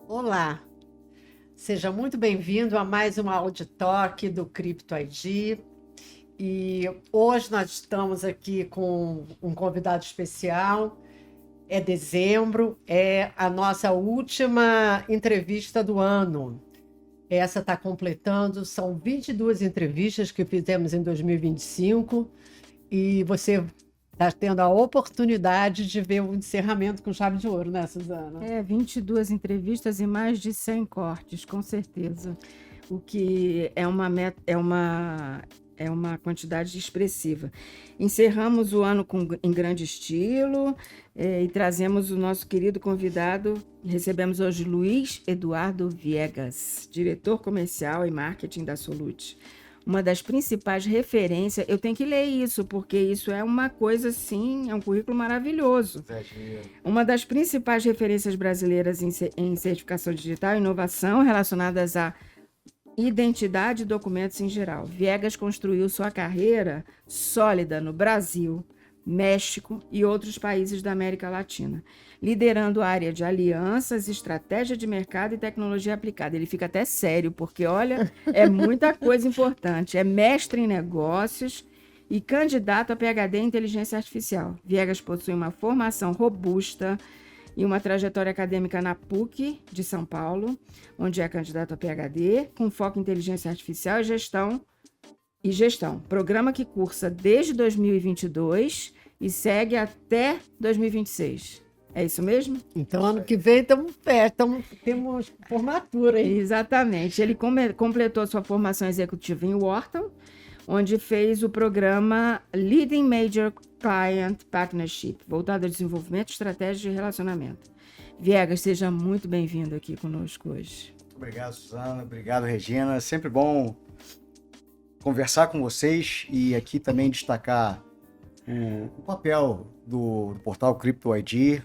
Olá, seja muito bem-vindo a mais uma Auditalk do Crypto ID. E hoje nós estamos aqui com um convidado especial. É dezembro, é a nossa última entrevista do ano. Essa está completando, são 22 entrevistas que fizemos em 2025 e você está tendo a oportunidade de ver o encerramento com chave de ouro, né, Suzana? 22 entrevistas e mais de 100 cortes, com certeza. O que é uma quantidade expressiva. Encerramos o ano em grande estilo e trazemos o nosso querido convidado. Recebemos hoje Luiz Eduardo Viegas, diretor comercial e marketing da Solute. Uma das principais referências, eu tenho que ler isso, porque isso é uma coisa assim, é um currículo maravilhoso. Uma das principais referências brasileiras em certificação digital e inovação relacionadas a identidade e documentos em geral. Viegas construiu sua carreira sólida no Brasil, México e outros países da América Latina, liderando a área de alianças, estratégia de mercado e tecnologia aplicada. Ele fica até sério, porque, olha, é muita coisa importante. É mestre em negócios e candidato a PhD em inteligência artificial. Viegas possui uma formação robusta e uma trajetória acadêmica na PUC de São Paulo, onde é candidato a PhD, com foco em inteligência artificial e gestão. Programa que cursa desde 2022 e segue até 2026. É isso mesmo? Então, ano que vem temos formatura, hein? Exatamente. Ele completou sua formação executiva em Wharton, onde fez o programa Leading Major Client Partnership, voltado ao desenvolvimento, estratégia e relacionamento. Viegas, seja muito bem-vindo aqui conosco hoje. Obrigado, Suzana. Obrigado, Regina. Sempre bom conversar com vocês e aqui também destacar o papel do portal Crypto ID,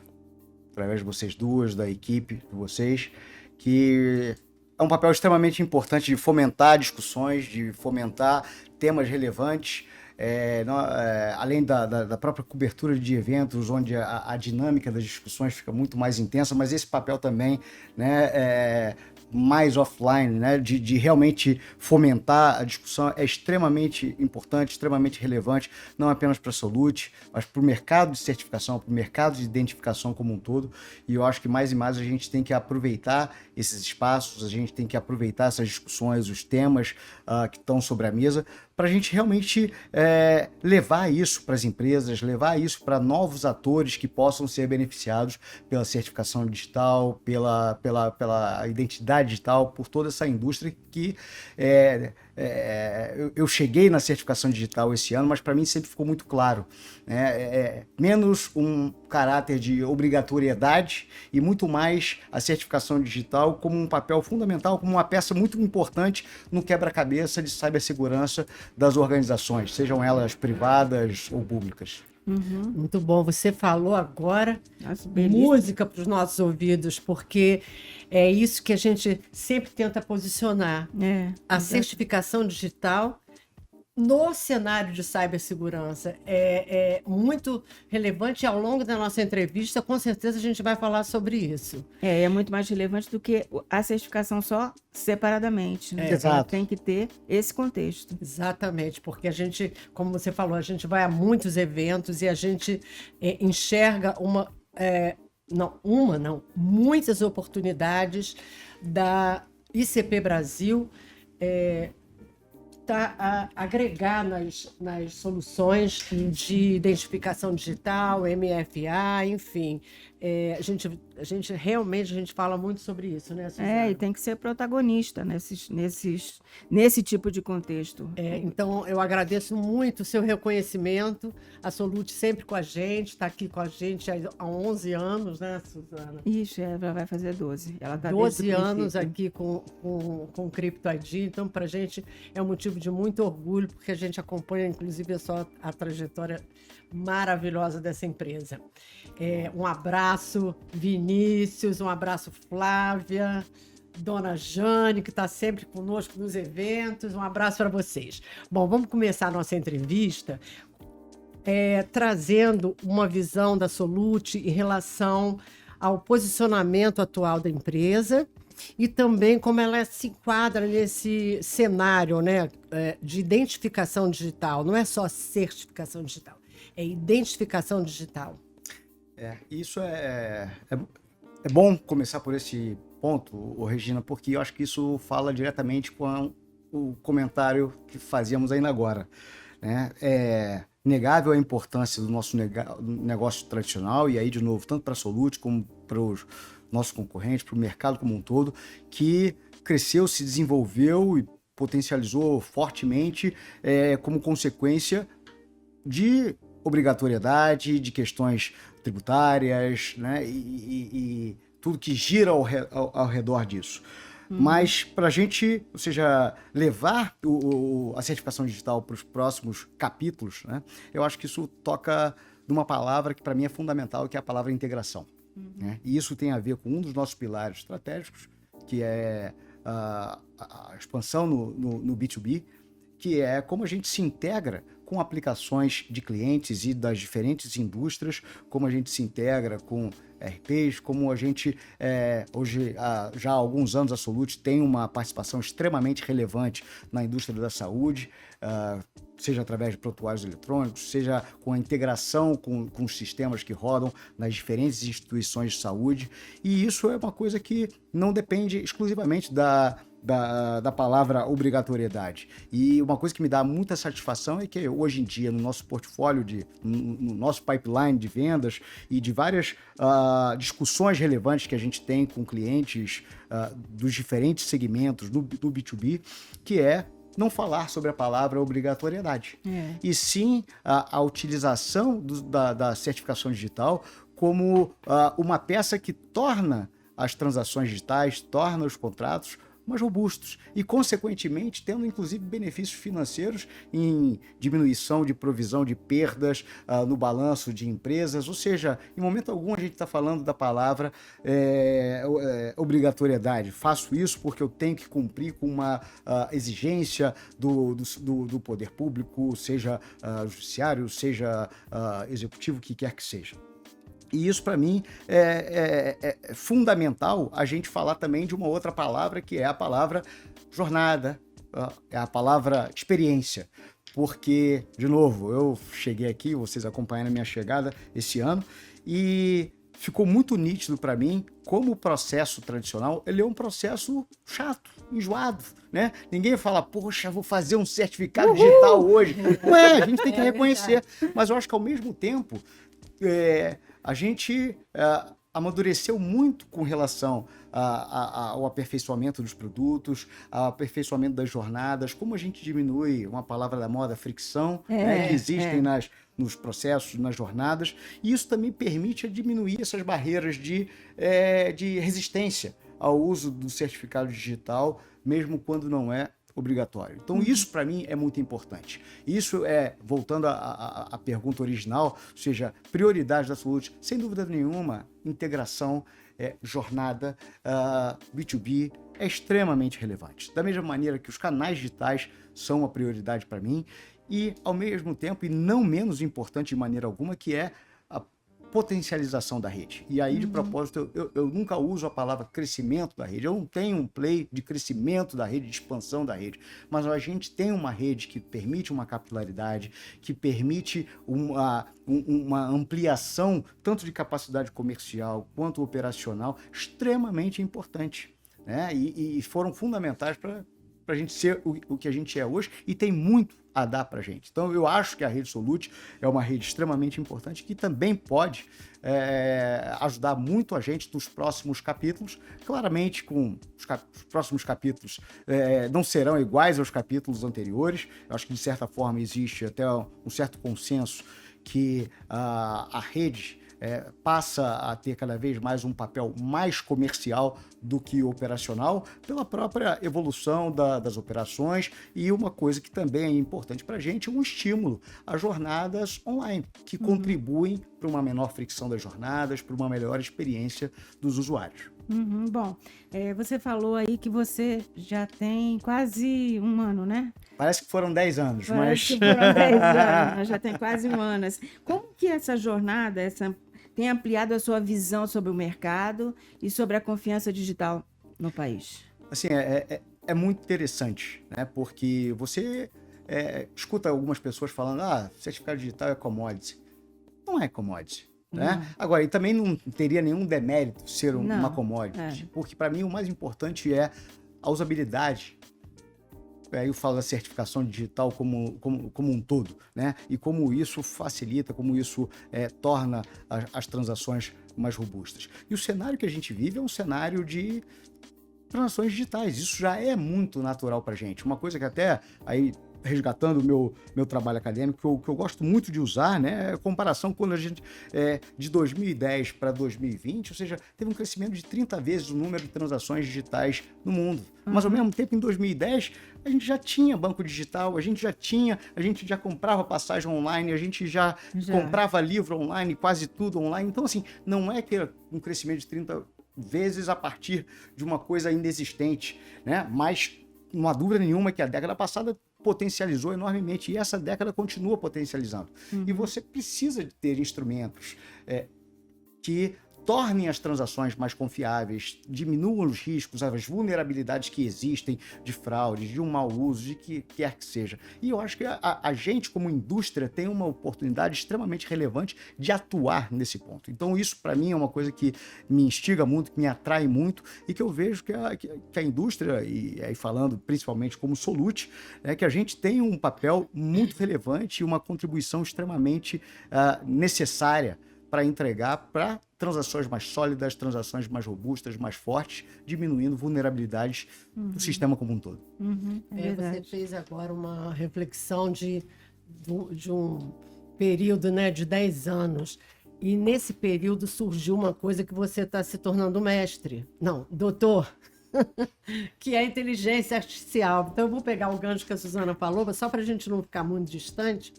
através de vocês duas, da equipe de vocês, que é um papel extremamente importante de fomentar discussões, de fomentar temas relevantes, além da própria cobertura de eventos, onde a dinâmica das discussões fica muito mais intensa, mas esse papel também, né, mais offline, né, de realmente fomentar a discussão é extremamente importante, extremamente relevante, não apenas para a Solute, mas para o mercado de certificação, para o mercado de identificação como um todo. E eu acho que mais e mais a gente tem que aproveitar esses espaços, a gente tem que aproveitar essas discussões, os temas que estão sobre a mesa, para a gente realmente levar isso para as empresas, levar isso para novos atores que possam ser beneficiados pela certificação digital, pela identidade digital, por toda essa indústria que eu cheguei na certificação digital esse ano, mas para mim sempre ficou muito claro, né? Menos um caráter de obrigatoriedade e muito mais a certificação digital como um papel fundamental, como uma peça muito importante no quebra-cabeça de cibersegurança das organizações, sejam elas privadas ou públicas. Uhum. Muito bom, você falou agora música para os nossos ouvidos, porque é isso que a gente sempre tenta posicionar. A certificação digital no cenário de cibersegurança é muito relevante e ao longo da nossa entrevista, com certeza a gente vai falar sobre isso. É muito mais relevante do que a certificação só separadamente. Né? Exato. Tem que ter esse contexto. Exatamente, porque a gente, como você falou, a gente vai a muitos eventos e a gente enxerga muitas oportunidades da ICP Brasil a agregar nas soluções de identificação digital, MFA, enfim. A gente realmente fala muito sobre isso, né, Suzana? E tem que ser protagonista nesse tipo de contexto. Então, eu agradeço muito o seu reconhecimento, a Solute sempre com a gente, está aqui com a gente há 11 anos, né, Suzana? Isso, ela vai fazer 12. Ela tá 12 anos aqui com o Crypto ID, então para a gente é um motivo de muito orgulho, porque a gente acompanha, inclusive, a trajetória maravilhosa dessa empresa. Um abraço, Vinícius, um abraço, Flávia. Dona Jane, que está sempre conosco nos eventos. Um abraço para vocês. Bom, vamos começar a nossa entrevista trazendo uma visão da Solute em relação ao posicionamento atual da empresa e também como ela se enquadra nesse cenário, né, de identificação digital. Não é só certificação digital, é identificação digital. Isso é bom começar por esse ponto, Regina, porque eu acho que isso fala diretamente com o comentário que fazíamos ainda agora, né? É negável a importância do nosso negócio tradicional, e aí, de novo, tanto para a Solute como para os nossos concorrentes, para o mercado como um todo, que cresceu, se desenvolveu e potencializou fortemente como consequência de obrigatoriedade, de questões tributárias, né? E tudo que gira ao redor disso. Mas para a gente, ou seja, levar a certificação digital para os próximos capítulos, né, eu acho que isso toca numa palavra que para mim é fundamental, que é a palavra integração. Né? E isso tem a ver com um dos nossos pilares estratégicos, que é a expansão no B2B, que é como a gente se integra com aplicações de clientes e das diferentes indústrias, como a gente se integra com RPs, como a gente, hoje, já há alguns anos, a Solute tem uma participação extremamente relevante na indústria da saúde, seja através de prontuários eletrônicos, seja com a integração com os sistemas que rodam nas diferentes instituições de saúde. E isso é uma coisa que não depende exclusivamente da palavra obrigatoriedade. E uma coisa que me dá muita satisfação é que hoje em dia, no nosso portfólio, no nosso pipeline de vendas e de várias discussões relevantes que a gente tem com clientes dos diferentes segmentos do B2B, que é não falar sobre a palavra obrigatoriedade. E sim a utilização da certificação digital como uma peça que torna as transações digitais, torna os contratos mais robustos e, consequentemente, tendo inclusive benefícios financeiros em diminuição de provisão de perdas no balanço de empresas. Ou seja, em momento algum a gente está falando da palavra obrigatoriedade. Faço isso porque eu tenho que cumprir com uma exigência do poder público, seja judiciário, seja executivo, o que quer que seja. E isso, para mim, é fundamental a gente falar também de uma outra palavra, que é a palavra jornada, é a palavra experiência. Porque, de novo, eu cheguei aqui, vocês acompanharam a minha chegada esse ano, e ficou muito nítido para mim como o processo tradicional ele é um processo chato, enjoado, né? Ninguém fala, poxa, vou fazer um certificado digital hoje. Não é, a gente tem que reconhecer. Mas eu acho que, ao mesmo tempo, a gente amadureceu muito com relação ao aperfeiçoamento dos produtos, ao aperfeiçoamento das jornadas, como a gente diminui, uma palavra da moda, fricção, né, que existem nos processos, nas jornadas, e isso também permite diminuir essas barreiras de resistência ao uso do certificado digital, mesmo quando não é obrigatório. Então, isso para mim é muito importante. Isso voltando à pergunta original, ou seja, prioridade da Solute, sem dúvida nenhuma, integração, jornada, B2B é extremamente relevante. Da mesma maneira que os canais digitais são uma prioridade para mim e, ao mesmo tempo, e não menos importante de maneira alguma, que é a potencialização da rede. E aí, de propósito, eu nunca uso a palavra crescimento da rede. Eu não tenho um play de crescimento da rede, de expansão da rede, mas a gente tem uma rede que permite uma capilaridade, que permite uma ampliação tanto de capacidade comercial quanto operacional extremamente importante, né? E foram fundamentais para a gente ser o que a gente é hoje, e tem muito a dar para a gente. Então, eu acho que a rede Solute é uma rede extremamente importante que também pode ajudar muito a gente nos próximos capítulos. Claramente, com os próximos capítulos não serão iguais aos capítulos anteriores. Eu acho que, de certa forma, existe até um certo consenso que a rede passa a ter cada vez mais um papel mais comercial do que operacional, pela própria evolução das operações, e uma coisa que também é importante para a gente, um estímulo a jornadas online, que contribuem para uma menor fricção das jornadas, para uma melhor experiência dos usuários. Bom, você falou aí que você já tem quase um ano, né? Parece que foram 10 anos, Parece mas que foram 10 anos, já tem quase um ano. Como que essa jornada tem ampliado a sua visão sobre o mercado e sobre a confiança digital no país? assim, é muito interessante, né? Porque você escuta algumas pessoas falando, certificado digital é commodity. Não é commodity. Né? Não. Agora, e também não teria nenhum demérito ser uma Não, commodity, porque para mim o mais importante é a usabilidade. Aí eu falo da certificação digital como um todo, né? E como isso facilita, como isso torna as transações mais robustas. E o cenário que a gente vive é um cenário de transações digitais. Isso já é muito natural para a gente. Uma coisa que até aí resgatando o meu trabalho acadêmico, que eu gosto muito de usar, né, é a comparação quando a gente, de 2010 para 2020, ou seja, teve um crescimento de 30 vezes o número de transações digitais no mundo. Mas, ao mesmo tempo, em 2010, a gente já tinha banco digital, a gente já comprava passagem online, a gente já comprava livro online, quase tudo online. Então, assim, não é que um crescimento de 30 vezes a partir de uma coisa ainda existente, né? Mas não há dúvida nenhuma que a década passada potencializou enormemente e essa década continua potencializando. E você precisa de ter instrumentos que tornem as transações mais confiáveis, diminuam os riscos, as vulnerabilidades que existem de fraude, de um mau uso, de que quer que seja. E eu acho que a gente, como indústria, tem uma oportunidade extremamente relevante de atuar nesse ponto. Então, isso, para mim, é uma coisa que me instiga muito, que me atrai muito e que eu vejo que a indústria, e aí falando principalmente como Solute, que a gente tem um papel muito relevante e uma contribuição extremamente necessária para entregar para transações mais sólidas, transações mais robustas, mais fortes, diminuindo vulnerabilidades do sistema como um todo. Você fez agora uma reflexão de um período, né, de 10 anos. E nesse período surgiu uma coisa que você está se tornando mestre. Não, doutor. Que é a inteligência artificial. Então, eu vou pegar o gancho que a Suzana falou, só para a gente não ficar muito distante.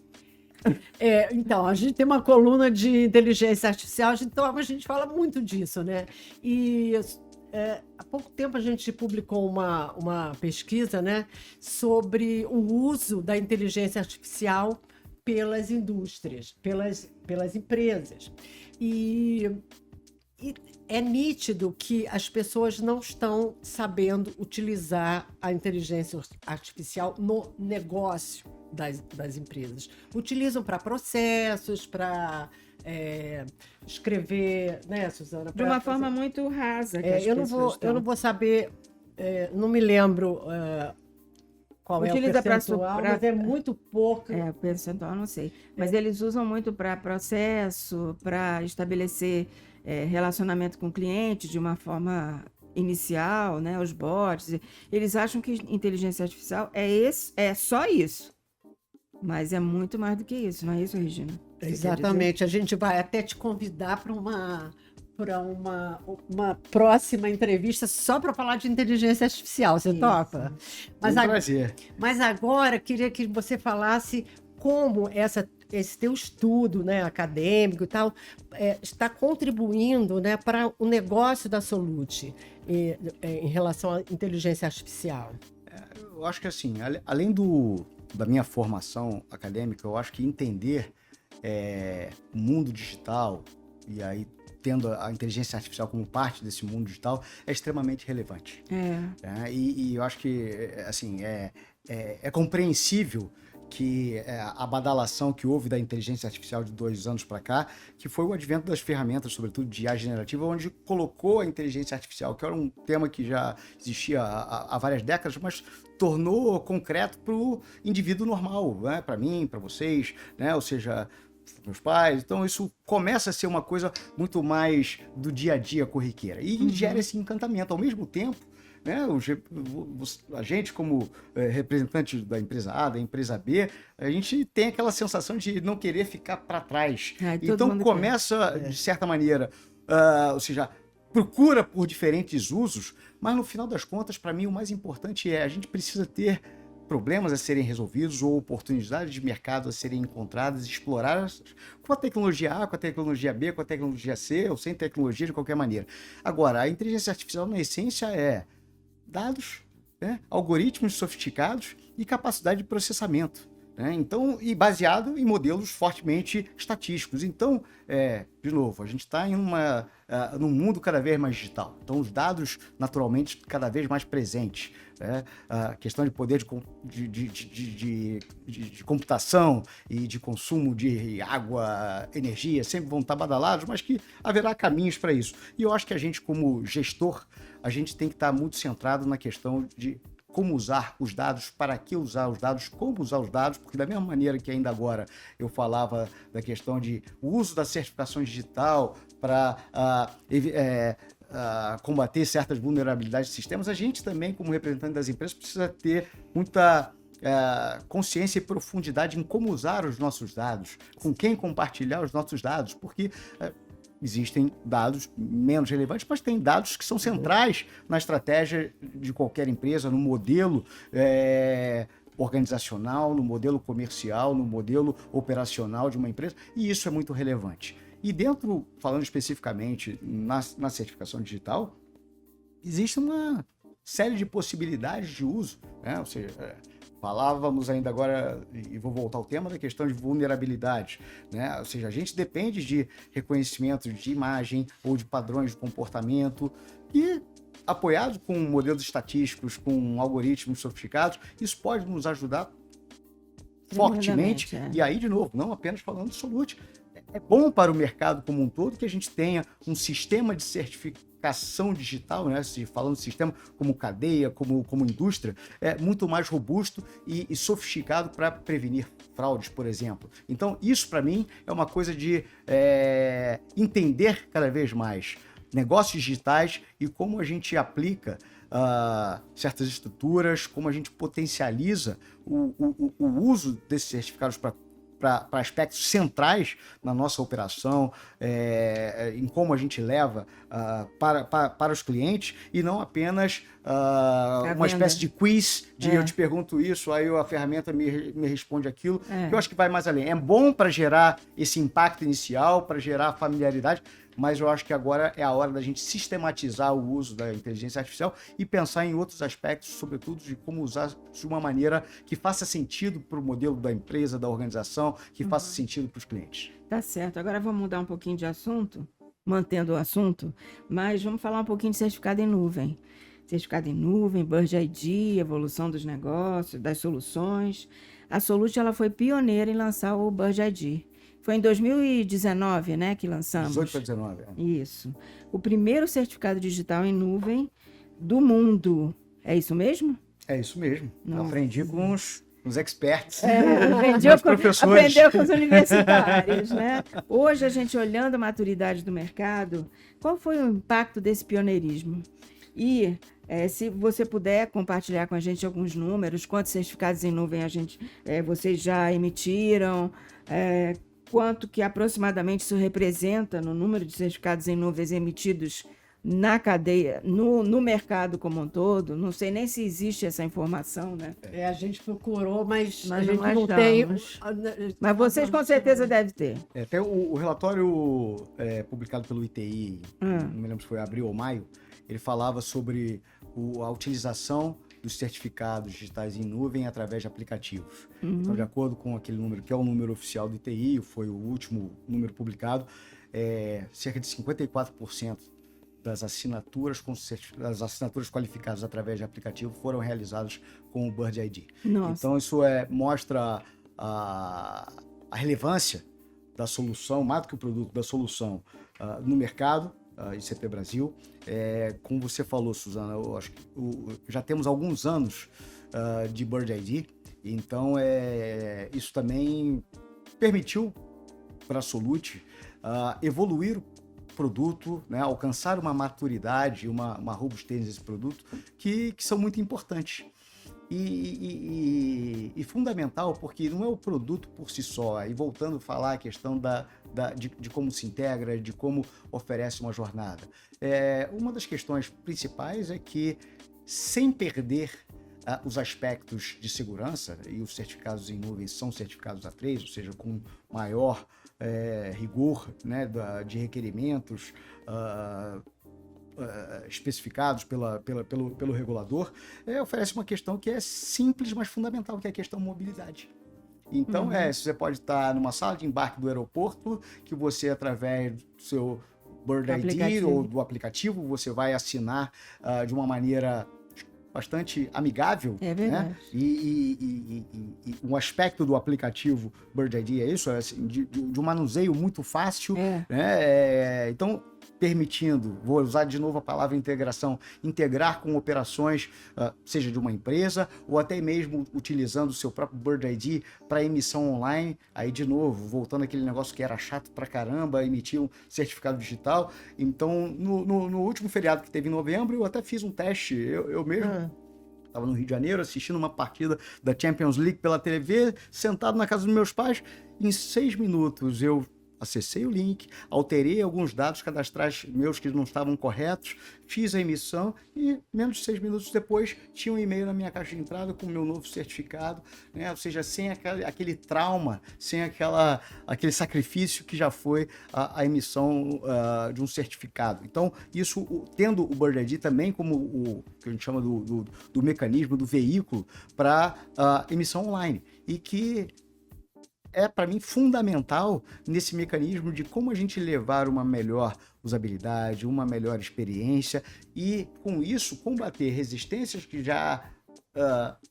Então, a gente tem uma coluna de inteligência artificial, então a gente fala muito disso, né? E há pouco tempo a gente publicou uma pesquisa, né, sobre o uso da inteligência artificial pelas indústrias, pelas empresas. E é nítido que as pessoas não estão sabendo utilizar a inteligência artificial no negócio das empresas. Utilizam para processos, para escrever, né, Suzana? De uma forma muito rasa. Eu não vou saber, não me lembro qual é o percentual, mas é muito pouco. O percentual não sei. Mas eles usam muito para processo, para estabelecer relacionamento com o cliente de uma forma inicial, né, os bots. Eles acham que inteligência artificial é só isso. Mas é muito mais do que isso, não é isso, Regina? Exatamente. A gente vai até te convidar para uma próxima entrevista só para falar de inteligência artificial. Você topa? Prazer. Mas agora queria que você falasse como esse teu estudo, né, acadêmico e tal, está contribuindo, né, para o negócio da Solute em relação à inteligência artificial. Eu acho que assim, além da minha formação acadêmica, eu acho que entender o mundo digital e aí tendo a inteligência artificial como parte desse mundo digital é extremamente relevante. E eu acho que assim, é compreensível que a badalação que houve da inteligência artificial de 2 anos para cá, que foi o advento das ferramentas, sobretudo de IA generativa, onde colocou a inteligência artificial, que era um tema que já existia há várias décadas, mas tornou concreto para o indivíduo normal, né? Para mim, para vocês, né? Ou seja, meus pais. Então isso começa a ser uma coisa muito mais do dia a dia corriqueira e gera esse encantamento. Ao mesmo tempo, né, a gente como representante da empresa A, da empresa B, a gente tem aquela sensação de não querer ficar para trás. Então começa, de certa maneira, ou seja, procura por diferentes usos, mas no final das contas, para mim, o mais importante a gente precisa ter problemas a serem resolvidos ou oportunidades de mercado a serem encontradas e exploradas com a tecnologia A, com a tecnologia B, com a tecnologia C ou sem tecnologia de qualquer maneira. Agora, a inteligência artificial, na essência, é dados, né, algoritmos sofisticados e capacidade de processamento. Então, e baseado em modelos fortemente estatísticos. Então, de novo, a gente está num mundo cada vez mais digital. Então, os dados, naturalmente, cada vez mais presentes. A questão de poder de computação e de consumo de água, energia, sempre vão estar badalados, mas que haverá caminhos para isso. E eu acho que a gente, como gestor, a gente tem que estar muito centrado na questão de como usar os dados, para que usar os dados, como usar os dados, porque da mesma maneira que ainda agora eu falava da questão de o uso da certificação digital para combater certas vulnerabilidades de sistemas, a gente também, como representante das empresas, precisa ter muita consciência e profundidade em como usar os nossos dados, com quem compartilhar os nossos dados, porque existem dados menos relevantes, mas tem dados que são centrais na estratégia de qualquer empresa, no modelo organizacional, no modelo comercial, no modelo operacional de uma empresa, e isso é muito relevante. E dentro, falando especificamente na certificação digital, existe uma série de possibilidades de uso, né? Ou seja, falávamos ainda agora, e vou voltar ao tema da questão de vulnerabilidade, né? Ou seja, a gente depende de reconhecimento de imagem ou de padrões de comportamento e, apoiado com modelos estatísticos, com algoritmos sofisticados, isso pode nos ajudar fortemente. E aí, de novo, não apenas falando de Solute, é bom para o mercado como um todo que a gente tenha um sistema de certificação digital, né? Falando de sistema como cadeia, como indústria, muito mais robusto e sofisticado para prevenir fraudes, por exemplo. Então, isso para mim é uma coisa de entender cada vez mais negócios digitais e como a gente aplica certas estruturas, como a gente potencializa o uso desses certificados para aspectos centrais na nossa operação, em como a gente leva para os clientes e não apenas uma espécie de quiz de eu te pergunto isso, aí a ferramenta me responde aquilo, que eu acho que vai mais além. É bom para gerar esse impacto inicial, para gerar familiaridade, mas eu acho que agora é a hora da gente sistematizar o uso da inteligência artificial e pensar em outros aspectos, sobretudo de como usar de uma maneira que faça sentido para o modelo da empresa, da organização, que faça sentido para os clientes. Tá certo. Agora vamos mudar um pouquinho de assunto, mantendo o assunto, mas vamos falar um pouquinho de certificado em nuvem. Certificado em nuvem, Bird ID, evolução dos negócios, das soluções. A Solute, ela foi pioneira em lançar o Bird ID. Foi em 2019, né, que lançamos. 18 para 19. Isso. O primeiro certificado digital em nuvem do mundo. É isso mesmo? É isso mesmo. Nossa. Aprendi com os experts, os professores. Aprendeu com os universitários, né? Hoje, a gente olhando a maturidade do mercado, qual foi o impacto desse pioneirismo? E se você puder compartilhar com a gente alguns números, quantos certificados em nuvem vocês já emitiram, quanto que aproximadamente isso representa no número de certificados em nuvens emitidos na cadeia, no mercado como um todo. Não sei nem se existe essa informação, né? A gente procurou, mas a gente não tem. Mas vocês com certeza devem ter. Até o relatório publicado pelo ITI, não me lembro se foi abril ou maio, ele falava sobre a utilização dos certificados digitais em nuvem através de aplicativos. Então, de acordo com aquele número, que é o número oficial do ITI, foi o último número publicado, cerca de 54% das assinaturas qualificadas através de aplicativo foram realizadas com o Bird ID. Nossa. Então, isso mostra a relevância da solução, mais do que o produto, da solução no mercado, ICP Brasil. Como você falou, Suzana, eu acho que já temos alguns anos de Bird ID, então isso também permitiu para a Solute evoluir o produto, né, alcançar uma maturidade, uma robustez desse produto que são muito importantes. E fundamental, porque não é o produto por si só. E voltando a falar a questão de como se integra, de como oferece uma jornada. Uma das questões principais é que, sem perder os aspectos de segurança, e os certificados em nuvem são certificados A3, ou seja, com maior rigor, né, de requerimentos especificados pelo regulador, oferece uma questão que é simples, mas fundamental, que é a questão mobilidade. Então, você pode estar numa sala de embarque do aeroporto, que você, através do seu Bird ID ou do aplicativo, você vai assinar de uma maneira bastante amigável. É verdade. Né? E um aspecto do aplicativo Bird ID é isso, assim, de um manuseio muito fácil. Né? Então, permitindo, vou usar de novo a palavra integração, integrar com operações, seja de uma empresa, ou até mesmo utilizando o seu próprio Bird ID para emissão online. Aí, de novo, voltando àquele negócio que era chato pra caramba, emitir um certificado digital. Então, no último feriado que teve em novembro, eu até fiz um teste, eu mesmo. Estava no Rio de Janeiro assistindo uma partida da Champions League pela TV, sentado na casa dos meus pais. Em 6 minutos eu acessei o link, alterei alguns dados cadastrais meus que não estavam corretos, fiz a emissão e menos de 6 minutos depois tinha um e-mail na minha caixa de entrada com o meu novo certificado, né? Ou seja, sem aquele trauma, sem aquele sacrifício que já foi a emissão de um certificado. Então, isso, tendo o Bird ID também como o que a gente chama do mecanismo, do veículo para emissão online, e que é, para mim, fundamental nesse mecanismo de como a gente levar uma melhor usabilidade, uma melhor experiência e, com isso, combater resistências que já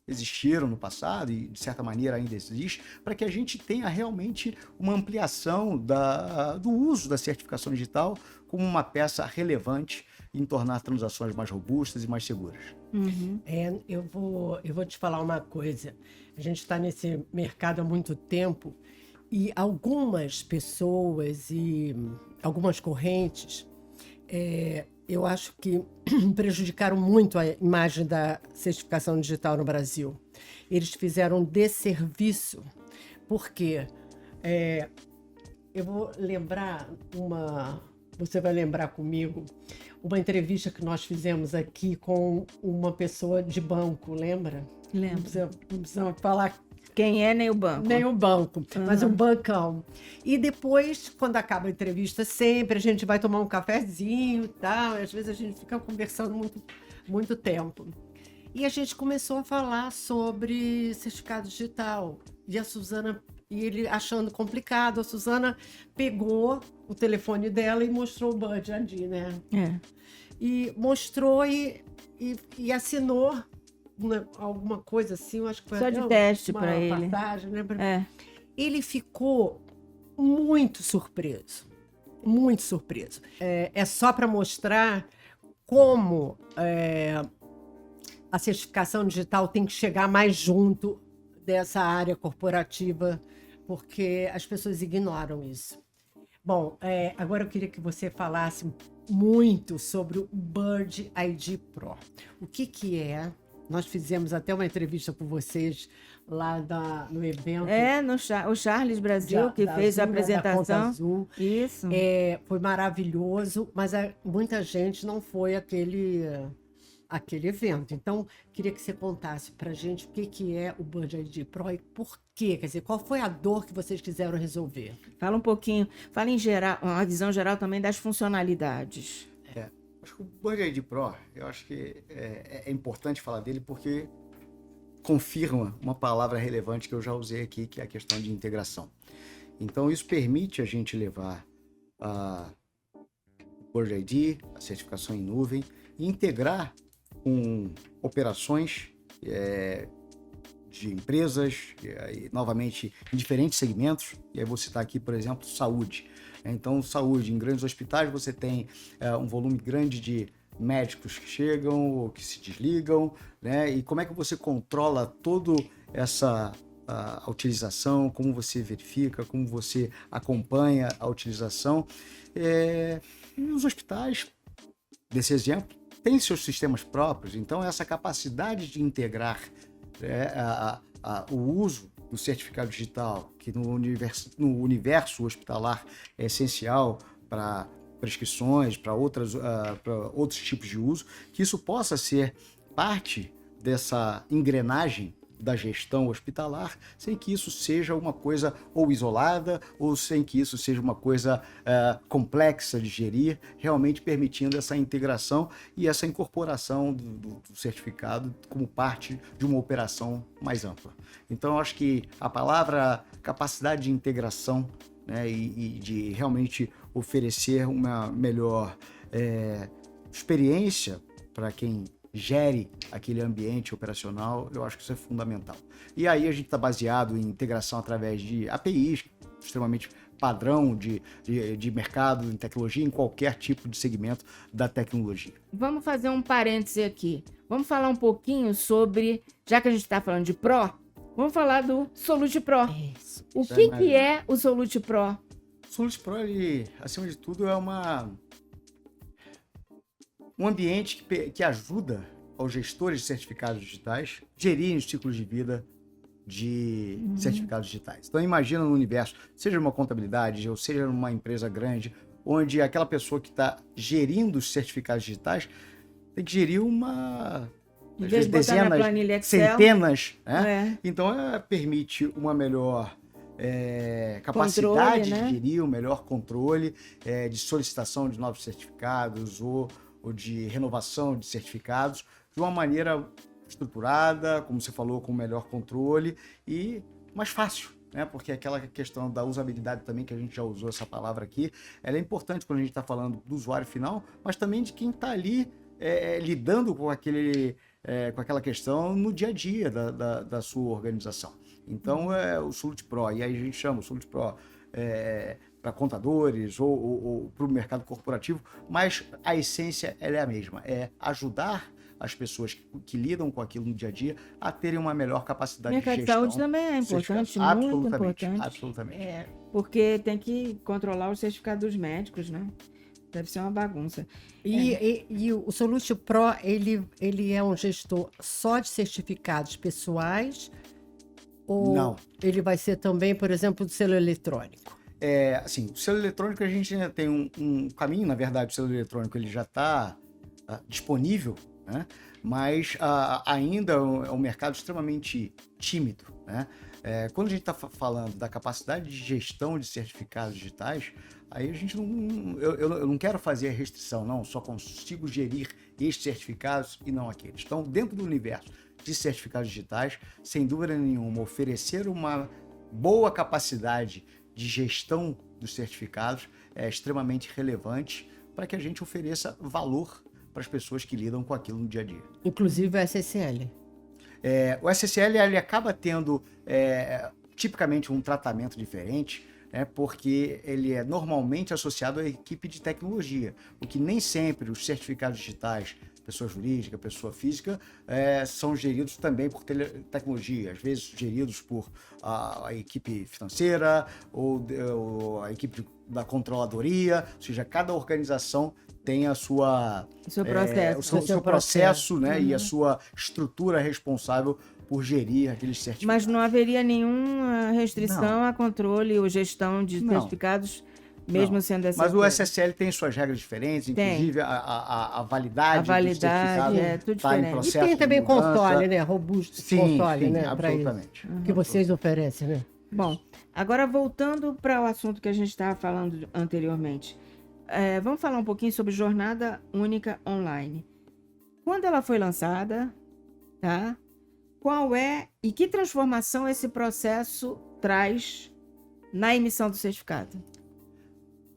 existiram no passado e, de certa maneira, ainda existe, para que a gente tenha realmente uma ampliação do uso da certificação digital como uma peça relevante em tornar transações mais robustas e mais seguras. Eu vou te falar uma coisa. A gente está nesse mercado há muito tempo e algumas pessoas e algumas correntes, eu acho que prejudicaram muito a imagem da certificação digital no Brasil. Eles fizeram um desserviço, porque eu vou lembrar você vai lembrar comigo, uma entrevista que nós fizemos aqui com uma pessoa de banco, lembra? Lembro. Não precisamos falar Quem é nem o banco. nem o banco, mas um bancão. E depois, quando acaba a entrevista, sempre a gente vai tomar um cafezinho e tal, e às vezes a gente fica conversando muito, muito tempo. E a gente começou a falar sobre certificado digital. E a Suzana, e ele achando complicado, a Suzana pegou o telefone dela e mostrou o Bird ID, né? E mostrou e assinou alguma coisa assim, eu acho que foi Só até de teste para uma ele. passagem, né? Ele ficou muito surpreso, muito surpreso. É só para mostrar como a certificação digital tem que chegar mais junto dessa área corporativa, porque as pessoas ignoram isso. Bom, agora eu queria que você falasse muito sobre o Bird ID Pro. O que é? Nós fizemos até uma entrevista com vocês lá no evento. O Charles Brasil, que fez a apresentação. Da Conta Azul. Isso. Foi maravilhoso, mas muita gente não foi aquele evento. Então, queria que você contasse para a gente o que é o Bird ID Pro e por quê. Quer dizer, qual foi a dor que vocês quiseram resolver? Fala um pouquinho, fala em geral, uma visão geral também das funcionalidades. Acho que o Bird ID Pro, eu acho que é importante falar dele porque confirma uma palavra relevante que eu já usei aqui, que é a questão de integração. Então, isso permite a gente levar o Bird ID, a certificação em nuvem, e integrar com operações de empresas, e, novamente, em diferentes segmentos. E aí vou citar aqui, por exemplo, saúde. Então, saúde, em grandes hospitais você tem um volume grande de médicos que chegam ou que se desligam, né? E como é que você controla toda essa a utilização, como você verifica, como você acompanha a utilização. E os hospitais, desse exemplo, têm seus sistemas próprios, então essa capacidade de integrar o uso do certificado digital, que no universo hospitalar é essencial para prescrições, para outros tipos de uso, que isso possa ser parte dessa engrenagem da gestão hospitalar, sem que isso seja uma coisa ou isolada, ou sem que isso seja uma coisa complexa de gerir, realmente permitindo essa integração e essa incorporação do certificado como parte de uma operação mais ampla. Então, eu acho que a palavra capacidade de integração, né, e de realmente oferecer uma melhor experiência para quem gere aquele ambiente operacional, eu acho que isso é fundamental. E aí a gente está baseado em integração através de APIs, extremamente padrão de mercado, em tecnologia, em qualquer tipo de segmento da tecnologia. Vamos fazer um parêntese aqui. Vamos falar um pouquinho sobre, já que a gente está falando de Pro, vamos falar do Solute Pro. Isso. O que é o Solute Pro? O Solute Pro, ele, acima de tudo, é um ambiente que ajuda aos gestores de certificados digitais gerirem os ciclos de vida de certificados digitais. Então, imagina no universo, seja uma contabilidade ou seja numa empresa grande, onde aquela pessoa que está gerindo os certificados digitais tem que gerir Em vez de botar na dezenas, planilha Excel, centenas, né? é, Então, permite uma melhor capacidade Controle, né? de gerir, um melhor controle de solicitação de novos certificados ou de renovação de certificados de uma maneira estruturada, como você falou, com melhor controle e mais fácil, né? Porque aquela questão da usabilidade também, que a gente já usou essa palavra aqui, ela é importante quando a gente está falando do usuário final, mas também de quem está ali lidando com aquela questão no dia a dia da sua organização. Então, o Solute Pro, e aí a gente chama o Solute Pro para contadores ou para o mercado corporativo, mas a essência ela é a mesma, é ajudar as pessoas que lidam com aquilo no dia a dia a terem uma melhor capacidade mercado de de gestão. saúde também é importante, muito Absolutamente, importante. absolutamente. Porque tem que controlar os certificados dos médicos, né? Deve ser uma bagunça. E o Solute Pro, ele é um gestor só de certificados pessoais ou Não. ele vai ser também, por exemplo, do selo eletrônico? Assim, o selo eletrônico a gente ainda tem um caminho, na verdade, o selo eletrônico ele já está disponível, né? Mas ainda é um mercado extremamente tímido, né? Quando a gente está falando da capacidade de gestão de certificados digitais, aí a gente eu não quero fazer a restrição, não, só consigo gerir estes certificados e não aqueles. Então, dentro do universo de certificados digitais, sem dúvida nenhuma, oferecer uma boa capacidade de gestão dos certificados é extremamente relevante para que a gente ofereça valor para as pessoas que lidam com aquilo no dia a dia. Inclusive o SSL. O SSL ele acaba tendo tipicamente um tratamento diferente, né, porque ele é normalmente associado à equipe de tecnologia, o que nem sempre os certificados digitais, pessoa jurídica, pessoa física, são geridos também por tecnologia, às vezes geridos por a equipe financeira ou a equipe da controladoria, ou seja, cada organização tem o seu processo, né, e a sua estrutura responsável por gerir aqueles certificados. Mas não haveria nenhuma restrição a controle ou gestão de certificados, mesmo sendo essa Mas coisa. o SSL tem suas regras diferentes, inclusive a validade do certificado tudo está em diferente. processo E tem também de mudança. console, né? Robusto console, né? Pra isso. Absolutamente. Que vocês oferecem, né? Bom, agora voltando para o assunto que a gente estava falando anteriormente. Vamos falar um pouquinho sobre Jornada Única Online. Quando ela foi lançada, tá? Qual é e que transformação esse processo traz na emissão do certificado?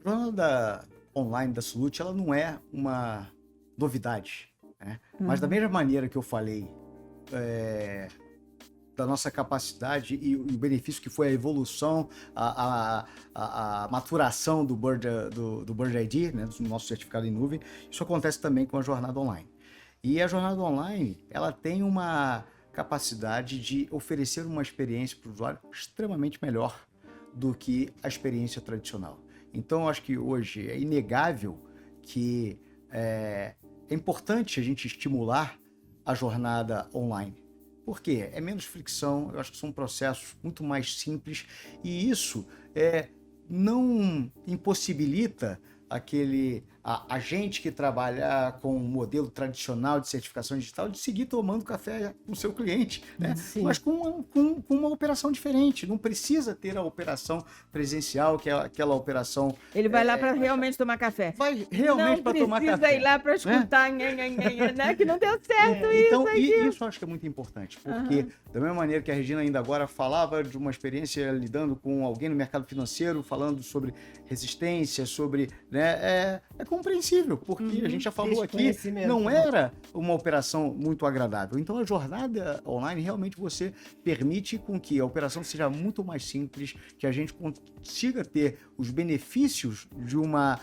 A jornada online da Solute, ela não é uma novidade, né? Mas da mesma maneira que eu falei da nossa capacidade e o benefício que foi a evolução, a maturação do Bird ID, né, do nosso certificado em nuvem, isso acontece também com a jornada online. E a jornada online, ela tem uma capacidade de oferecer uma experiência para o usuário extremamente melhor do que a experiência tradicional. Então, eu acho que hoje é inegável que é importante a gente estimular a jornada online. Por quê? É menos fricção, eu acho que são processos muito mais simples e isso não impossibilita a gente que trabalha com um modelo tradicional de certificação digital de seguir tomando café com o seu cliente, né? Sim. Mas com uma operação diferente. Não precisa ter a operação presencial, que é aquela operação... Ele vai lá para realmente tomar café. Vai realmente para tomar café. Não precisa ir lá para escutar, né? Que não deu certo isso. Então, isso eu acho que é muito importante, porque da mesma maneira que a Regina ainda agora falava de uma experiência lidando com alguém no mercado financeiro, falando sobre resistência, sobre... né, é compreensível, porque a gente já falou aqui, não era uma operação muito agradável. Então, a jornada online, realmente você permite com que a operação seja muito mais simples, que a gente consiga ter os benefícios de uma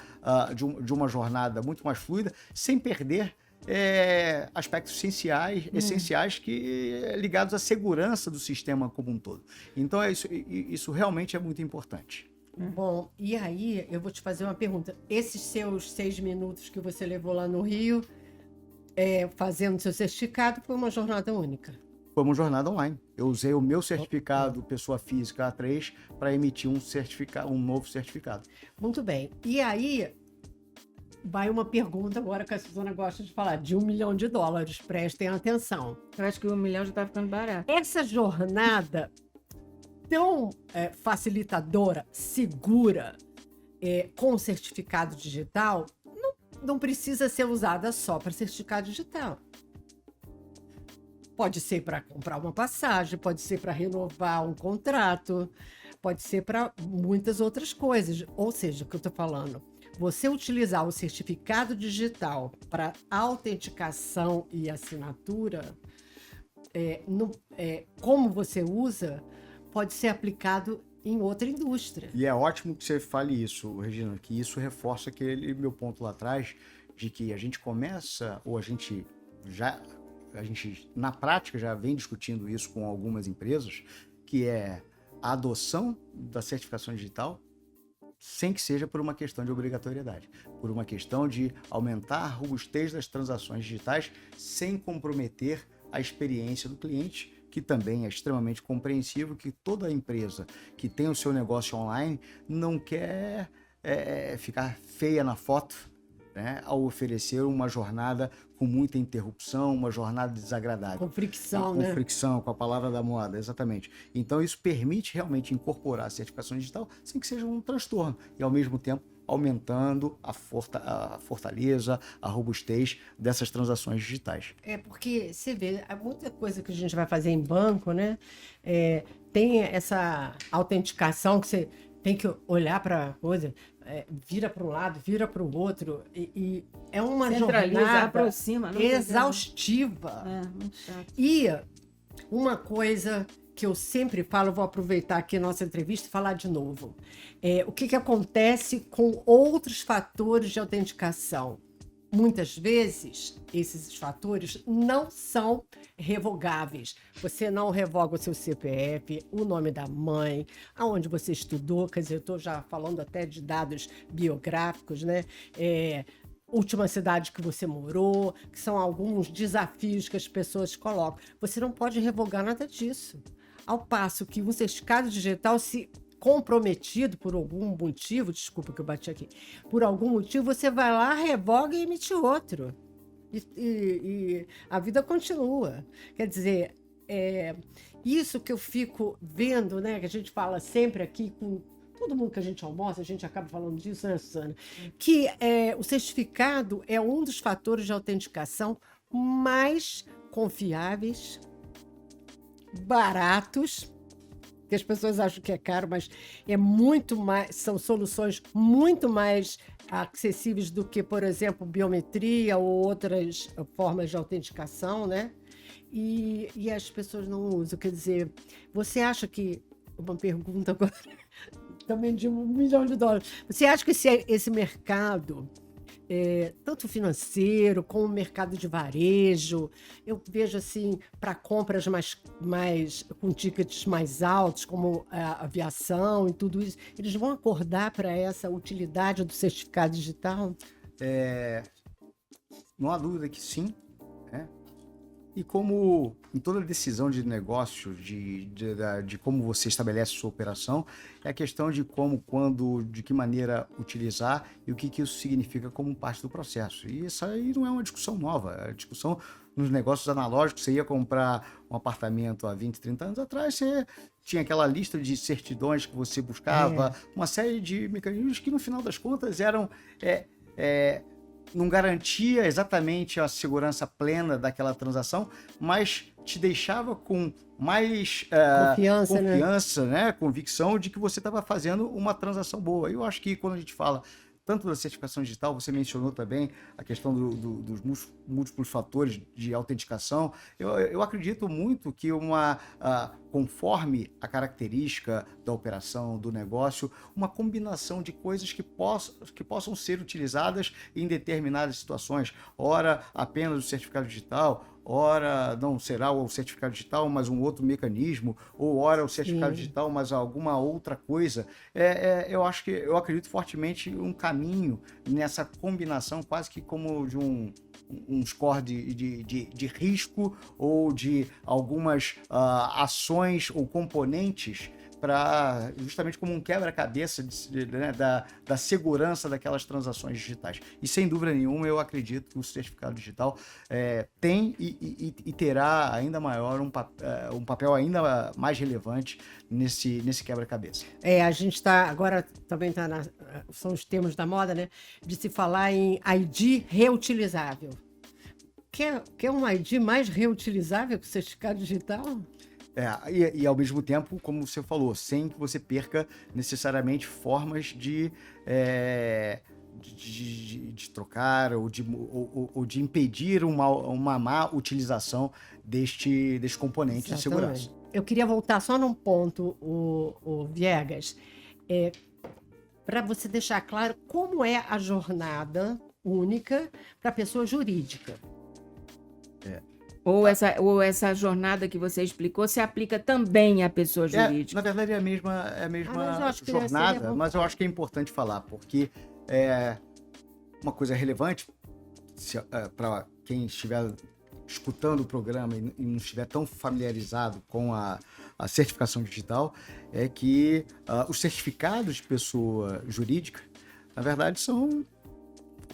jornada muito mais fluida, sem perder aspectos essenciais ligados à segurança do sistema como um todo. Então, isso realmente é muito importante. Bom, e aí eu vou te fazer uma pergunta. Esses seus 6 minutos que você levou lá no Rio, fazendo seu certificado, foi uma jornada única? Foi uma jornada online. Eu usei o meu certificado pessoa física A3 para emitir um novo certificado. Muito bem. E aí vai uma pergunta agora que a Suzana gosta de falar, de $1 milhão. Prestem atenção. Eu acho que $1 milhão já está ficando barato. Essa jornada tão facilitadora, segura, com certificado digital, não precisa ser usada só para certificado digital. Pode ser para comprar uma passagem, pode ser para renovar um contrato, pode ser para muitas outras coisas. Ou seja, o que eu estou falando, você utilizar o certificado digital para autenticação e assinatura, como você usa, pode ser aplicado em outra indústria. E é ótimo que você fale isso, Regina, que isso reforça aquele meu ponto lá atrás, de que a gente começa, ou a gente na prática já vem discutindo isso com algumas empresas, que é a adoção da certificação digital sem que seja por uma questão de obrigatoriedade, por uma questão de aumentar a robustez das transações digitais sem comprometer a experiência do cliente, que também é extremamente compreensível que toda empresa que tem o seu negócio online não quer ficar feia na foto, né, ao oferecer uma jornada com muita interrupção, uma jornada desagradável. Com fricção, Com fricção, com a palavra da moda, exatamente. Então isso permite realmente incorporar a certificação digital sem que seja um transtorno e ao mesmo tempo aumentando a fortaleza, a robustez dessas transações digitais. Porque você vê, muita coisa que a gente vai fazer em banco, né? Tem essa autenticação que você tem que olhar para a coisa, vira para um lado, vira para o outro, e é uma jornada aproxima, exaustiva. Muito chato. E uma coisa que eu sempre falo, vou aproveitar aqui a nossa entrevista e falar de novo. O que acontece com outros fatores de autenticação? Muitas vezes, esses fatores não são revogáveis. Você não revoga o seu CPF, o nome da mãe, aonde você estudou, quer dizer, eu estou já falando até de dados biográficos, né? Última cidade que você morou, que são alguns desafios que as pessoas colocam. Você não pode revogar nada disso. Ao passo que um certificado digital, se comprometido por algum motivo, desculpa que eu bati aqui, por algum motivo, você vai lá, revoga e emite outro. E a vida continua. Quer dizer, isso que eu fico vendo, né, que a gente fala sempre aqui com todo mundo que a gente almoça, a gente acaba falando disso, né, Suzana? Que o certificado é um dos fatores de autenticação mais confiáveis, baratos, que as pessoas acham que é caro, mas são soluções muito mais acessíveis do que, por exemplo, biometria ou outras formas de autenticação, né? E as pessoas não usam. Quer dizer, você acha que... Uma pergunta agora, também de $1 milhão. Você acha que esse mercado, tanto financeiro como mercado de varejo, eu vejo assim, para compras mais com tickets mais altos, como a aviação e tudo isso, eles vão acordar para essa utilidade do certificado digital? Não há dúvida que sim, né? E como em toda decisão de negócio, de como você estabelece sua operação, é a questão de como, quando, de que maneira utilizar e o que, que isso significa como parte do processo. E isso aí não é uma discussão nova, é discussão nos negócios analógicos. Você ia comprar um apartamento há 20, 30 anos atrás, você tinha aquela lista de certidões que você buscava, uma série de mecanismos que, no final das contas, eram... não garantia exatamente a segurança plena daquela transação, mas te deixava com mais confiança, né? Convicção de que você estava fazendo uma transação boa. Eu acho que quando a gente fala tanto da certificação digital, você mencionou também a questão dos múltiplos fatores de autenticação. Eu acredito muito que conforme a característica da operação, do negócio, uma combinação de coisas que possam ser utilizadas em determinadas situações. Ora, apenas o certificado digital, ora não será o certificado digital, mas um outro mecanismo, ou ora o certificado digital, mas alguma outra coisa. Eu acredito fortemente um caminho nessa combinação, quase que como de um score de risco ou de algumas ações ou componentes justamente como um quebra-cabeça né, da segurança daquelas transações digitais. E sem dúvida nenhuma, eu acredito que o certificado digital tem e terá ainda maior um papel ainda mais relevante nesse quebra-cabeça. A gente agora também são os termos da moda, né? De se falar em ID reutilizável. Quer um ID mais reutilizável que o certificado digital? E ao mesmo tempo, como você falou, sem que você perca necessariamente formas de trocar ou de impedir uma má utilização deste componente. Exatamente. De segurança. Eu queria voltar só num ponto, o Viegas, para você deixar claro como é a jornada única para a pessoa jurídica. Ou essa jornada que você explicou se aplica também à pessoa jurídica? Na verdade, é a mesma jornada, mas eu acho que é importante falar, porque uma coisa relevante para quem estiver escutando o programa e não estiver tão familiarizado com a certificação digital, é que os certificados de pessoa jurídica, na verdade, são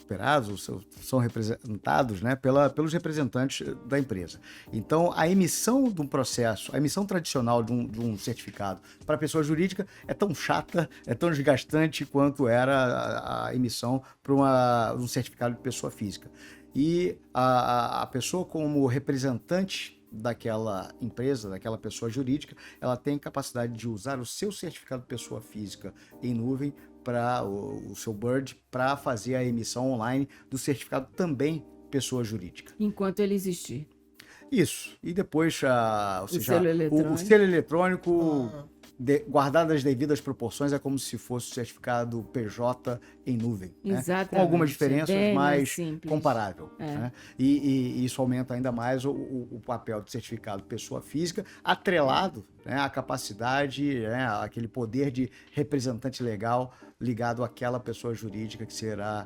operados, são representados, né, pelos representantes da empresa. Então, a emissão de um processo, a emissão tradicional de um certificado para a pessoa jurídica é tão chata, é tão desgastante quanto era a emissão para um certificado de pessoa física. E a pessoa, como representante daquela empresa, daquela pessoa jurídica, ela tem capacidade de usar o seu certificado de pessoa física em nuvem para o seu Bird, para fazer a emissão online do certificado também pessoa jurídica. Enquanto ele existir. Isso. E depois o selo eletrônico, guardado as devidas proporções, é como se fosse o certificado PJ em nuvem. Exatamente. Né? Com algumas diferenças, mas simples. comparável. Né? E isso aumenta ainda mais o papel do certificado pessoa física, atrelado, né, à capacidade, né, aquele poder de representante legal ligado àquela pessoa jurídica que será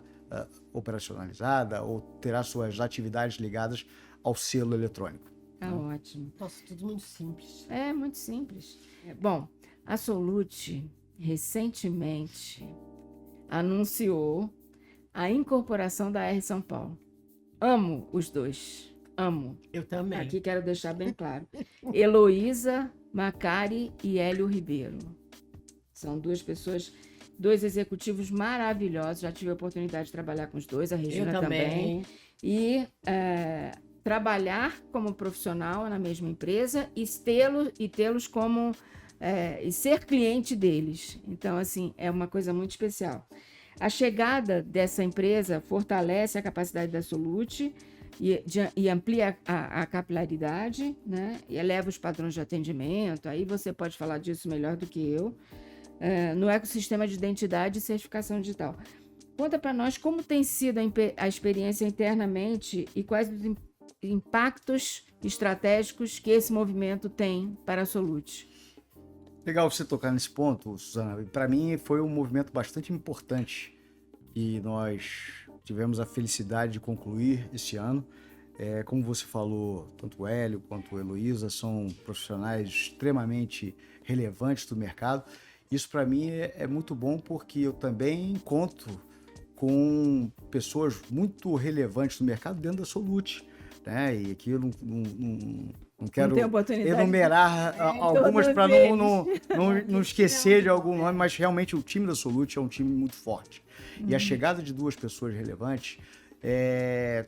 operacionalizada ou terá suas atividades ligadas ao selo eletrônico. Tá ótimo. Nossa, tudo muito simples. É muito simples. Bom, a Solute recentemente anunciou a incorporação da R São Paulo. Amo os dois. Amo. Eu também. Aqui quero deixar bem claro. Heloísa Macari e Hélio Ribeiro. São duas pessoas, dois executivos maravilhosos. Já tive a oportunidade de trabalhar com os dois, a Regina também. E trabalhar como profissional na mesma empresa e tê-los como e ser cliente deles. Então, assim, é uma coisa muito especial. A chegada dessa empresa fortalece a capacidade da Solute e amplia a capilaridade, né? E eleva os padrões de atendimento. Aí você pode falar disso melhor do que eu, no ecossistema de identidade e certificação digital. Conta para nós como tem sido a experiência internamente e quais os impactos estratégicos que esse movimento tem para a Solute. Legal você tocar nesse ponto, Suzana. Para mim foi um movimento bastante importante que nós tivemos a felicidade de concluir esse ano. Como você falou, tanto o Hélio quanto a Heloísa são profissionais extremamente relevantes do mercado. Isso para mim é muito bom porque eu também conto com pessoas muito relevantes no mercado dentro da Solute, né? E aqui eu não quero enumerar algumas para não esquecer de algum nome, mas realmente o time da Solute é um time muito forte. E a chegada de duas pessoas relevantes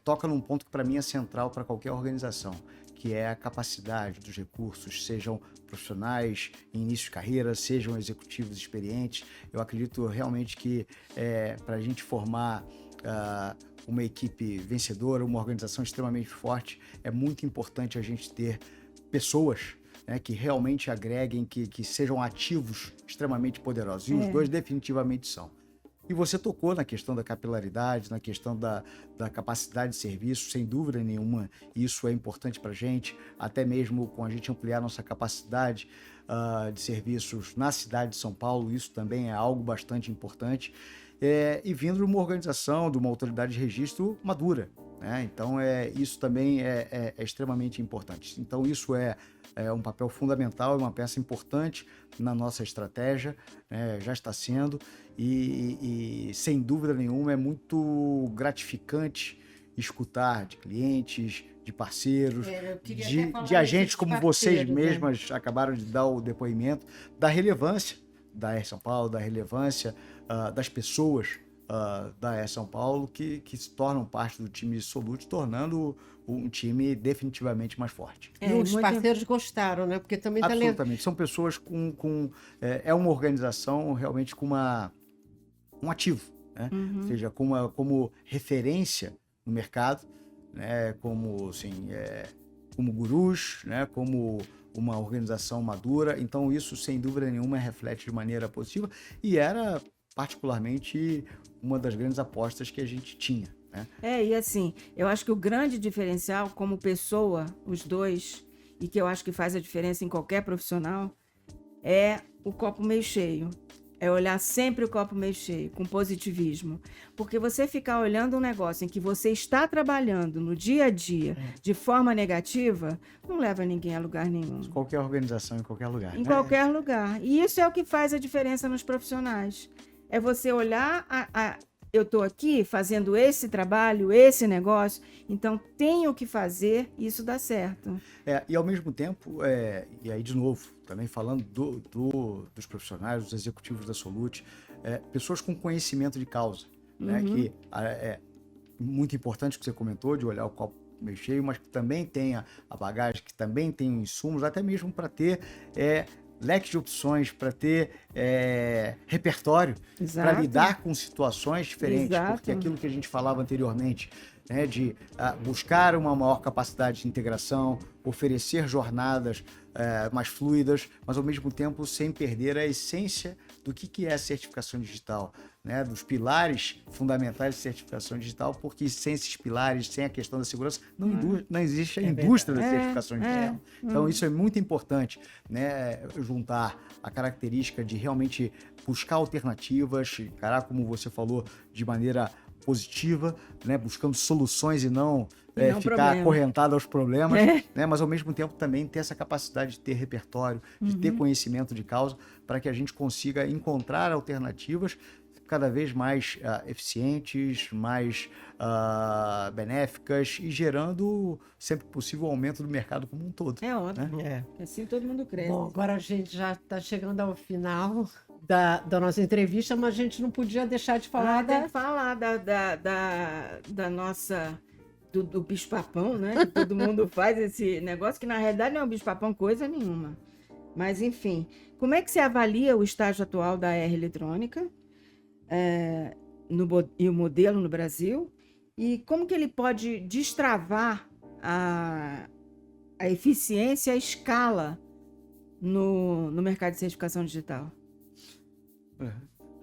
toca num ponto que para mim é central para qualquer organização, que é a capacidade dos recursos, sejam profissionais em início de carreira, sejam executivos experientes. Eu acredito realmente que para a gente formar uma equipe vencedora, uma organização extremamente forte, é muito importante a gente ter pessoas, né, que realmente agreguem, que sejam ativos extremamente poderosos. E os dois definitivamente são. E você tocou na questão da capilaridade, na questão da capacidade de serviço, sem dúvida nenhuma, isso é importante para a gente, até mesmo com a gente ampliar nossa capacidade de serviços na cidade de São Paulo, isso também é algo bastante importante, e vindo de uma organização, de uma autoridade de registro madura, né? Então, isso também é extremamente importante. Então, isso é um papel fundamental, é uma peça importante na nossa estratégia, já está sendo, e sem dúvida nenhuma é muito gratificante escutar de clientes, de parceiros, de agentes como vocês mesmas acabaram de dar o depoimento, da relevância da Air São Paulo, da relevância das pessoas da Air São Paulo que se tornam parte do time Solute, tornando um time definitivamente mais forte. E os parceiros gostaram, né? Porque também absolutamente. São pessoas é uma organização realmente com um ativo, né? Ou seja, como referência no mercado, né? Como gurus, né? Como uma organização madura. Então isso, sem dúvida nenhuma, reflete de maneira positiva e era particularmente uma das grandes apostas que a gente tinha, né? E assim, eu acho que o grande diferencial como pessoa, os dois, e que eu acho que faz a diferença em qualquer profissional, é o copo meio cheio. É olhar sempre o copo meio cheio, com positivismo. Porque você ficar olhando um negócio em que você está trabalhando no dia a dia de forma negativa, não leva ninguém a lugar nenhum. Qualquer organização, em qualquer lugar. Em qualquer lugar. E isso é o que faz a diferença nos profissionais. É você olhar, eu estou aqui fazendo esse trabalho, esse negócio, então tenho que fazer, isso dá certo. E ao mesmo tempo, e aí de novo, também falando dos profissionais, dos executivos da Solute, pessoas com conhecimento de causa, né? Que é muito importante o que você comentou, de olhar o copo meio cheio, mas que também tenha a bagagem, que também tenha insumos, até mesmo para ter leque de opções, para ter repertório, para lidar com situações diferentes. Exato. Porque aquilo que a gente falava anteriormente, né, de buscar uma maior capacidade de integração, oferecer jornadas mais fluidas, mas ao mesmo tempo sem perder a essência do que é a certificação digital, né, dos pilares fundamentais de certificação digital, porque sem esses pilares, sem a questão da segurança, não existe a indústria da certificação digital. Então isso é muito importante, né, juntar a característica de realmente buscar alternativas, encarar, como você falou, de maneira positiva, né, buscando soluções e não ficar acorrentado aos problemas, né, mas ao mesmo tempo também ter essa capacidade de ter repertório, de ter conhecimento de causa, para que a gente consiga encontrar alternativas cada vez mais eficientes, mais benéficas e gerando, sempre possível, o aumento do mercado como um todo. É ótimo. Né? Assim todo mundo cresce. Bom, agora a gente já está chegando ao final da nossa entrevista, mas a gente não podia deixar de falar da nossa... Do bicho-papão, né? Que todo mundo faz esse negócio, que na realidade não é um bicho-papão coisa nenhuma. Mas, enfim, como é que se avalia o estágio atual da R Eletrônica e o modelo no Brasil? E como que ele pode destravar a eficiência e a escala no mercado de certificação digital?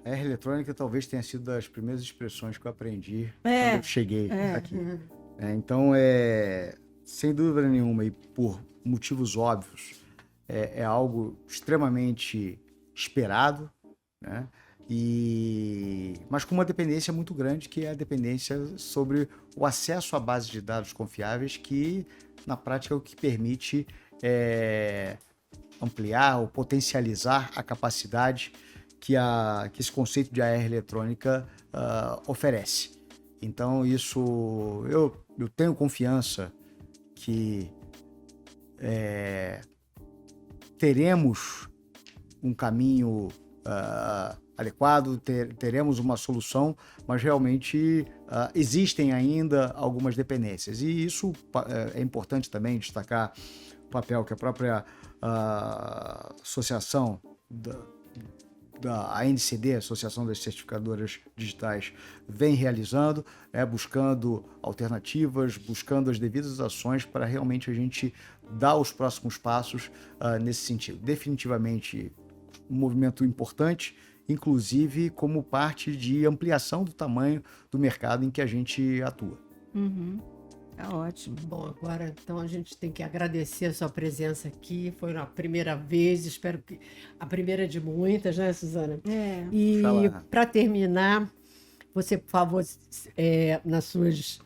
A R Eletrônica talvez tenha sido das primeiras expressões que eu aprendi quando eu cheguei aqui. Então, sem dúvida nenhuma, e por motivos óbvios, é algo extremamente esperado, né? mas com uma dependência muito grande, que é a dependência sobre o acesso à base de dados confiáveis, que na prática é o que permite ampliar ou potencializar a capacidade que esse conceito de AR eletrônica oferece. Então, isso eu tenho confiança que teremos um caminho adequado, teremos uma solução, mas realmente existem ainda algumas dependências. E isso é importante também destacar o papel que a própria associação da ANCD, Associação das Certificadoras Digitais, vem realizando, buscando alternativas, buscando as devidas ações para realmente a gente dar os próximos passos nesse sentido. Definitivamente um movimento importante, inclusive como parte de ampliação do tamanho do mercado em que a gente atua. Tá ótimo. Bom, agora então a gente tem que agradecer a sua presença aqui. Foi a primeira vez, espero que a primeira de muitas, né, Suzana? E para terminar, você, por favor, nas suas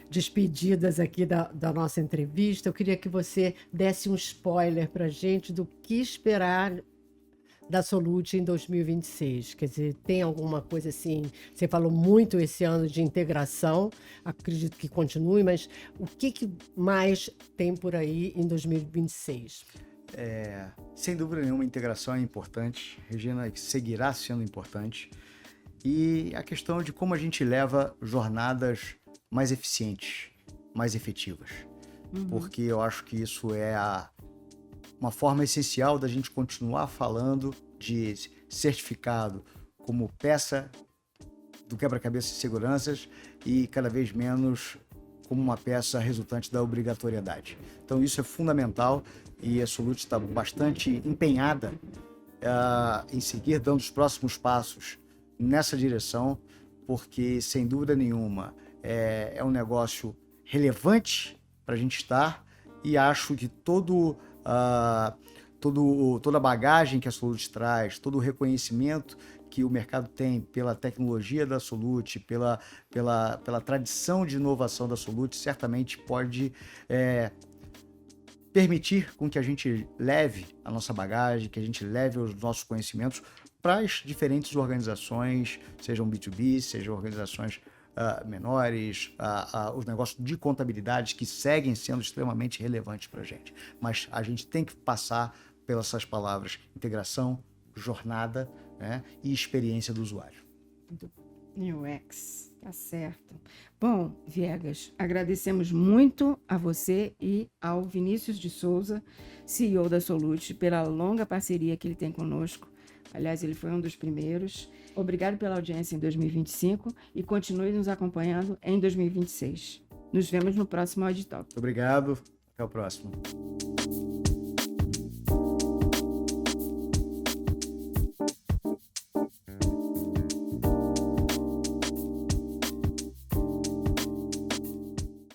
despedidas aqui da nossa entrevista, eu queria que você desse um spoiler para a gente do que esperar da Solute em 2026. Quer dizer, tem alguma coisa assim? Você falou muito esse ano de integração, acredito que continue, mas o que mais tem por aí em 2026? Sem dúvida nenhuma, a integração é importante, Regina, seguirá sendo importante. E a questão de como a gente leva jornadas mais eficientes, mais efetivas. Porque eu acho que isso é uma forma essencial da gente continuar falando de certificado como peça do quebra-cabeça de seguranças e cada vez menos como uma peça resultante da obrigatoriedade. Então isso é fundamental e a Solute está bastante empenhada em seguir dando os próximos passos nessa direção, porque sem dúvida nenhuma é um negócio relevante para a gente estar, e acho que toda a bagagem que a Solute traz, todo o reconhecimento que o mercado tem pela tecnologia da Solute, pela tradição de inovação da Solute, certamente pode permitir com que a gente leve a nossa bagagem, que a gente leve os nossos conhecimentos para as diferentes organizações, sejam B2B, sejam organizações menores, os negócios de contabilidade que seguem sendo extremamente relevantes para a gente. Mas a gente tem que passar pelas essas palavras: integração, jornada, né, e experiência do usuário. UX, tá certo. Bom, Viegas, agradecemos muito a você e ao Vinícius de Souza, CEO da Solute, pela longa parceria que ele tem conosco. Aliás, ele foi um dos primeiros. Obrigado pela audiência em 2025 e continue nos acompanhando em 2026. Nos vemos no próximo Audi Talk. Obrigado, até o próximo.